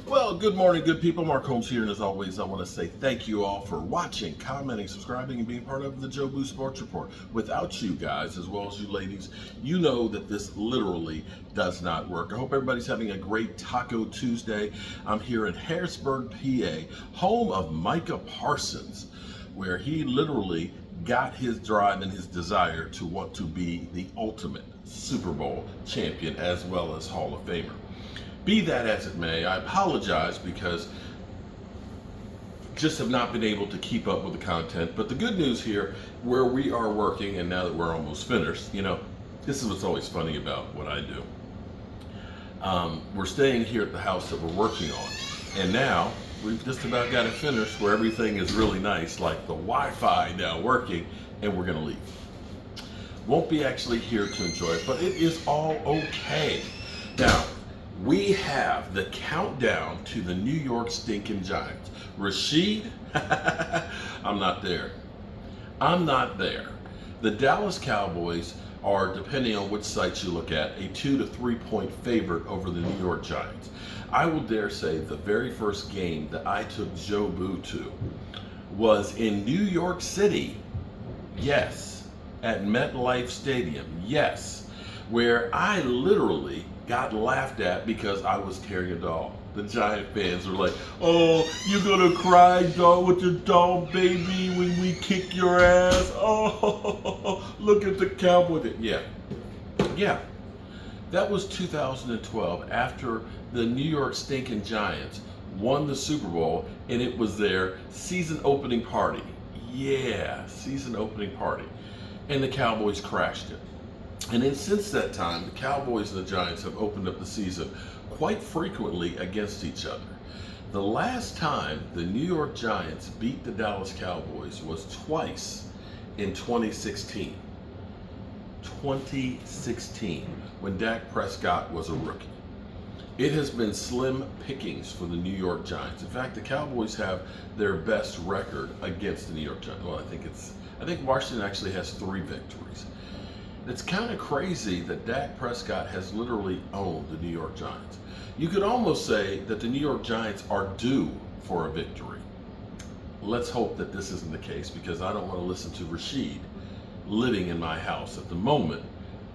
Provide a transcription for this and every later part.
Well, good morning, good people. Mark Holmes here, and as always, I want to say thank you all for watching, commenting, subscribing, and being part of the Joe Boo Sports Report. Without you guys, as well as you ladies, you know that this literally does not work. I hope everybody's having a great Taco Tuesday. I'm here in Harrisburg, PA, home of Micah Parsons, where he literally got his drive and his desire to want to be the ultimate Super Bowl champion as well as Hall of Famer. Be that as it may, I apologize because just have not been able to keep up with the content. But the good news here, where we are working, and now that we're almost finished, this is what's always funny about what I do. We're staying here at the house that we're working on, and now we've just about got it finished where everything is really nice, like the Wi-Fi now working, and we're gonna leave. Won't be actually here to enjoy it, but it is all okay. Now, we have the countdown to the New York stinking Giants. Rashid, I'm not there. I'm not there. The Dallas Cowboys are, depending on which sites you look at, a 2 to 3 point favorite over the New York Giants. I will dare say the very first game that I took Joe Boo to was in New York City. Yes. At MetLife Stadium. Yes. Where I literally got laughed at because I was carrying a doll. The Giant fans were like, "Oh, you gonna cry, dog, with your doll, baby, when we kick your ass? Oh, look at the Cowboys." Yeah. That was 2012 after the New York stinking Giants won the Super Bowl, and it was their season opening party. Yeah, season opening party. And the Cowboys crashed it. And then since that time, the Cowboys and the Giants have opened up the season quite frequently against each other. The last time the New York Giants beat the Dallas Cowboys was twice in 2016. 2016, when Dak Prescott was a rookie. It has been slim pickings for the New York Giants. In fact, the Cowboys have their best record against the New York Giants. Well, I think Washington actually has 3 victories. It's kind of crazy that Dak Prescott has literally owned the New York Giants. You could almost say that the New York Giants are due for a victory. Let's hope that this isn't the case, because I don't want to listen to Rashid living in my house at the moment,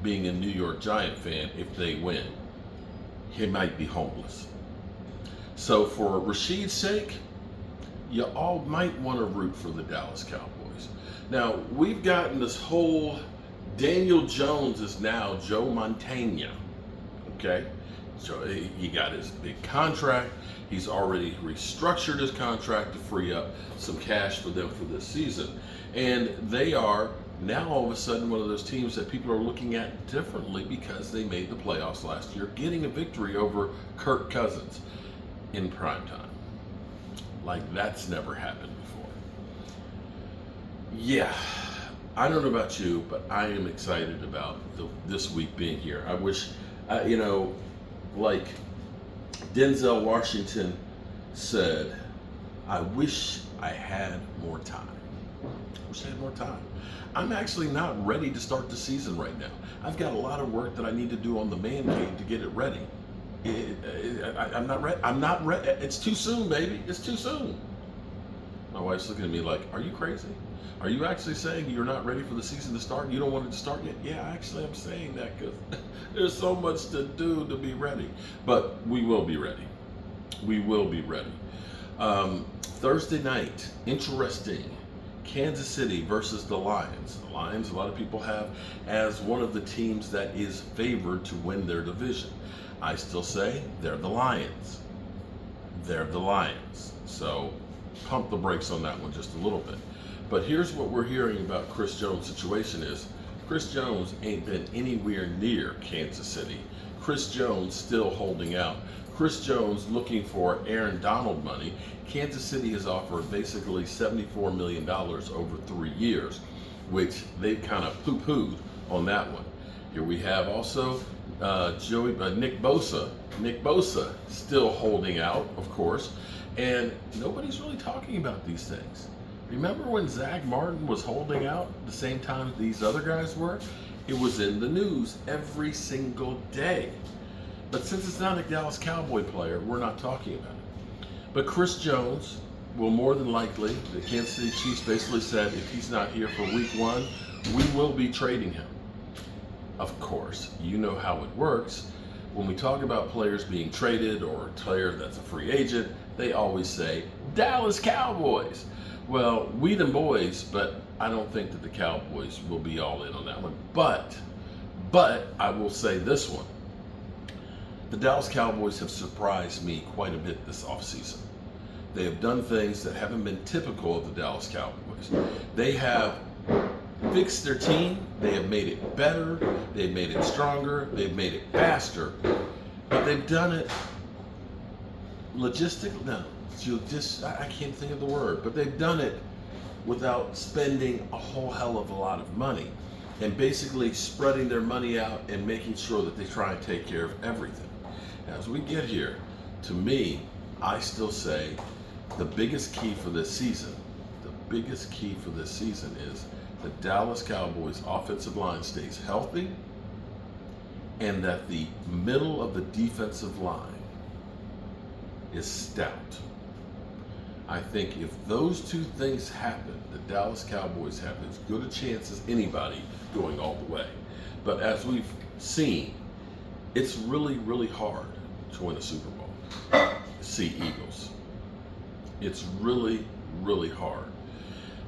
being a New York Giant fan. If they win, he might be homeless. So for Rashid's sake, you all might want to root for the Dallas Cowboys. Now, we've gotten this whole Daniel Jones is now Joe Montana, okay? So he got his big contract. He's already restructured his contract to free up some cash for them for this season. And they are now all of a sudden one of those teams that people are looking at differently because they made the playoffs last year, getting a victory over Kirk Cousins in primetime. Like, that's never happened before. Yeah. I don't know about you, but I am excited about this week being here. I wish, like Denzel Washington said, I wish I had more time. I wish I had more time. I'm actually not ready to start the season right now. I've got a lot of work that I need to do on the man cave to get it ready. I'm not ready. I'm not ready. It's too soon, baby. It's too soon. My wife's looking at me like, are you crazy? Are you actually saying you're not ready for the season to start? You don't want it to start yet? Yeah, actually I'm saying that because there's so much to do to be ready. But we will be ready. We will be ready. Thursday night, interesting. Kansas City versus the Lions. The Lions, a lot of people have as one of the teams that is favored to win their division. I still say they're the Lions. They're the Lions. So pump the brakes on that one just a little bit. But here's what we're hearing about Chris Jones' situation is, Chris Jones ain't been anywhere near Kansas City. Chris Jones still holding out. Chris Jones looking for Aaron Donald money. Kansas City has offered basically $74 million over 3 years, which they've kind of poo-pooed on that one. Here we have also Nick Bosa. Nick Bosa still holding out, of course, and nobody's really talking about these things. Remember when Zach Martin was holding out the same time these other guys were? It was in the news every single day. But since it's not a Dallas Cowboy player, we're not talking about it. But Chris Jones will more than likely, the Kansas City Chiefs basically said, if he's not here for week 1, we will be trading him. Of course, you know how it works. When we talk about players being traded or a player that's a free agent, they always say, Dallas Cowboys. Well, we them boys, but I don't think that the Cowboys will be all in on that one. But I will say this one. The Dallas Cowboys have surprised me quite a bit this offseason. They have done things that haven't been typical of the Dallas Cowboys. They have fixed their team, they have made it better, they've made it stronger, they've made it faster, but they've done it I can't think of the word, but they've done it without spending a whole hell of a lot of money and basically spreading their money out and making sure that they try and take care of everything. As we get here, to me, I still say the biggest key for this season is the Dallas Cowboys offensive line stays healthy and that the middle of the defensive line is stout. I think if those two things happen, the Dallas Cowboys have as good a chance as anybody going all the way. But as we've seen, it's really, really hard to win a Super Bowl. See Eagles. It's really, really hard.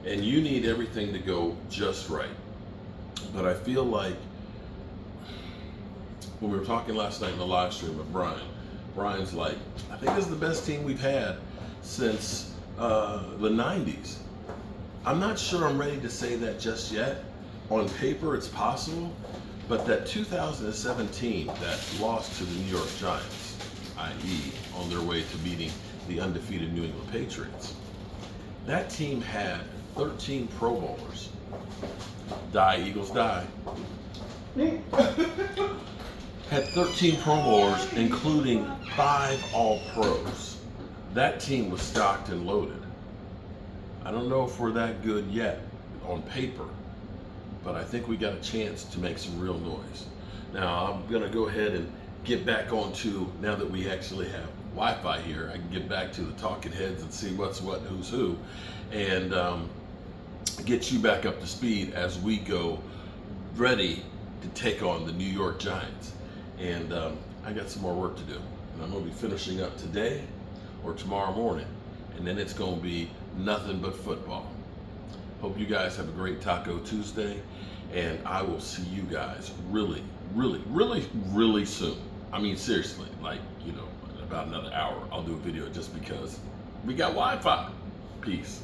And you need everything to go just right. But I feel like when we were talking last night in the live stream with Brian's like, I think this is the best team we've had since the 90s. I'm not sure I'm ready to say that just yet. On paper, it's possible. But that 2017, that loss to the New York Giants, i.e. on their way to beating the undefeated New England Patriots, that team had 13 Pro Bowlers. Die, Eagles, die. Had 13 Pro Bowlers, including 5 All-Pros. That team was stocked and loaded. I don't know if we're that good yet on paper, but I think we got a chance to make some real noise. Now, I'm going to go ahead and get back onto, now that we actually have Wi-Fi here, I can get back to the talking heads and see what's what, who's who, and get you back up to speed as we go ready to take on the New York Giants. And I got some more work to do. And I'm going to be finishing up today or tomorrow morning. And then it's going to be nothing but football. Hope you guys have a great Taco Tuesday. And I will see you guys really, really, really, really soon. I mean, seriously, like, in about another hour, I'll do a video just because we got Wi-Fi. Peace.